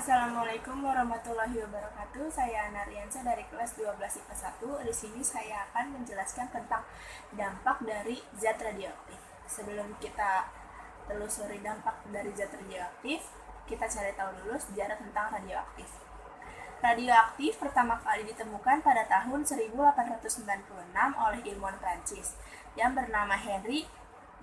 Assalamualaikum warahmatullahi wabarakatuh. Saya Ana Riansa dari kelas 12 IPA 1. Di sini saya akan menjelaskan tentang dampak dari zat radioaktif. Sebelum kita telusuri dampak dari zat radioaktif, kita cari tahu dulu sejarah tentang radioaktif. Radioaktif pertama kali ditemukan pada tahun 1896 oleh ilmuwan Prancis yang bernama Henry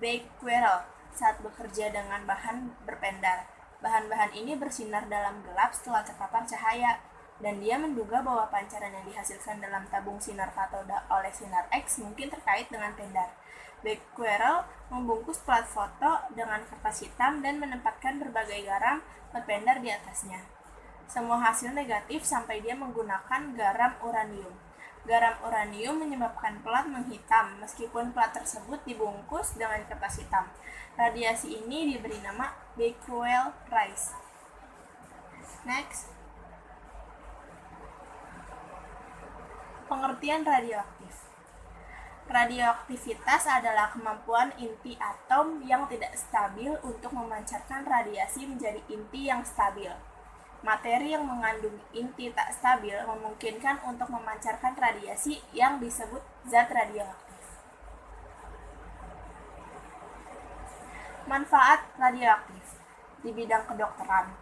Becquerel saat bekerja dengan bahan berpendar. Bahan-bahan ini bersinar dalam gelap setelah terpapar cahaya, dan dia menduga bahwa pancaran yang dihasilkan dalam tabung sinar katoda oleh sinar X mungkin terkait dengan pendar. Becquerel membungkus plat foto dengan kertas hitam dan menempatkan berbagai garam berpendar di atasnya. Semua hasil negatif sampai dia menggunakan garam uranium. Garam uranium menyebabkan plat menghitam meskipun plat tersebut dibungkus dengan kertas hitam. Radiasi ini diberi nama Becquerel rays. Next. Pengertian radioaktif. Radioaktivitas adalah kemampuan inti atom yang tidak stabil untuk memancarkan radiasi menjadi inti yang stabil. Materi yang mengandung inti tak stabil memungkinkan untuk memancarkan radiasi yang disebut zat radioaktif. Manfaat radioaktif di bidang kedokteran,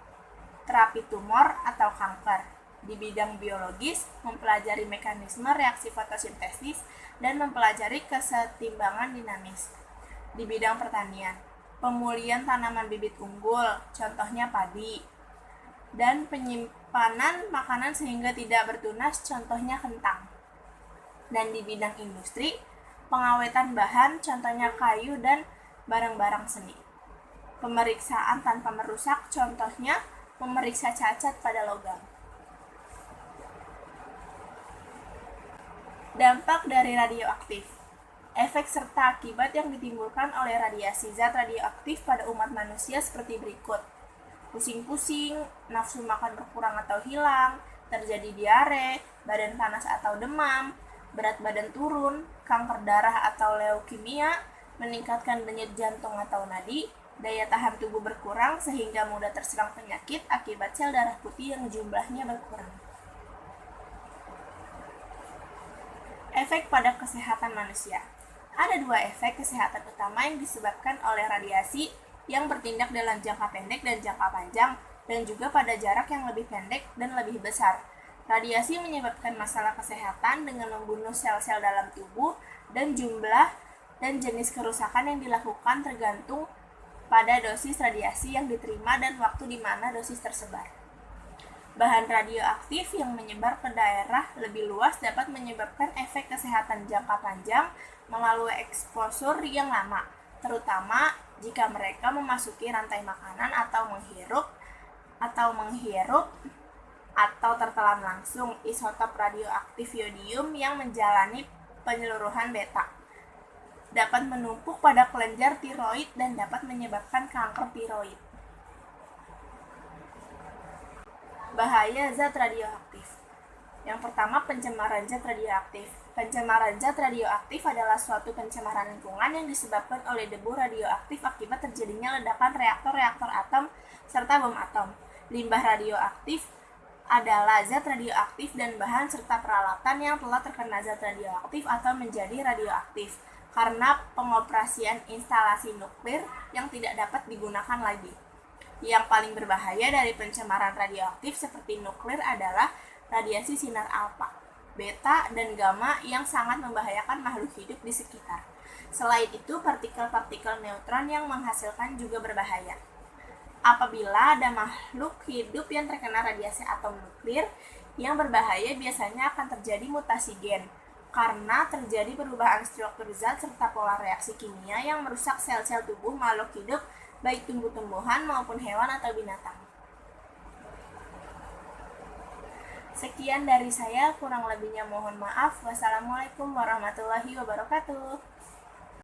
terapi tumor atau kanker, di bidang biologis, mempelajari mekanisme reaksi fotosintesis dan mempelajari kesetimbangan dinamis. Di bidang pertanian, pemulihan tanaman bibit unggul, contohnya padi, dan penyimpanan makanan sehingga tidak bertunas, contohnya kentang. Dan di bidang industri, pengawetan bahan, contohnya kayu dan barang-barang seni. Pemeriksaan tanpa merusak, contohnya memeriksa cacat pada logam. Dampak dari radioaktif. Efek serta akibat yang ditimbulkan oleh radiasi zat radioaktif pada umat manusia seperti berikut. Pusing-pusing, nafsu makan berkurang atau hilang, terjadi diare, badan panas atau demam, berat badan turun, kanker darah atau leukemia, meningkatkan denyut jantung atau nadi, daya tahan tubuh berkurang sehingga mudah terserang penyakit akibat sel darah putih yang jumlahnya berkurang. Efek pada kesehatan manusia. Ada dua efek kesehatan utama yang disebabkan oleh radiasi yang bertindak dalam jangka pendek dan jangka panjang, dan juga pada jarak yang lebih pendek dan lebih besar. Radiasi menyebabkan masalah kesehatan dengan membunuh sel-sel dalam tubuh, dan jumlah dan jenis kerusakan yang dilakukan tergantung pada dosis radiasi yang diterima dan waktu di mana dosis tersebar. Bahan radioaktif yang menyebar ke daerah lebih luas dapat menyebabkan efek kesehatan jangka panjang melalui eksposur yang lama, terutama jika mereka memasuki rantai makanan atau menghirup atau tertelan langsung isotop radioaktif yodium yang menjalani penyeluruhan beta. Dapat menumpuk pada kelenjar tiroid dan dapat menyebabkan kanker tiroid. Bahaya zat radioaktif. Yang pertama, pencemaran zat radioaktif. Pencemaran zat radioaktif adalah suatu pencemaran lingkungan yang disebabkan oleh debu radioaktif akibat terjadinya ledakan reaktor-reaktor atom serta bom atom. Limbah radioaktif adalah zat radioaktif dan bahan serta peralatan yang telah terkena zat radioaktif atau menjadi radioaktif karena pengoperasian instalasi nuklir yang tidak dapat digunakan lagi. Yang paling berbahaya dari pencemaran radioaktif seperti nuklir adalah radiasi sinar alfa, beta, dan gamma yang sangat membahayakan makhluk hidup di sekitar. Selain itu, partikel-partikel neutron yang menghasilkan juga berbahaya. Apabila ada makhluk hidup yang terkena radiasi atom nuklir yang berbahaya, biasanya akan terjadi mutasi gen, karena terjadi perubahan struktur zat serta pola reaksi kimia yang merusak sel-sel tubuh makhluk hidup, baik tumbuh-tumbuhan maupun hewan atau binatang. Sekian dari saya, kurang lebihnya mohon maaf. Wassalamualaikum warahmatullahi wabarakatuh.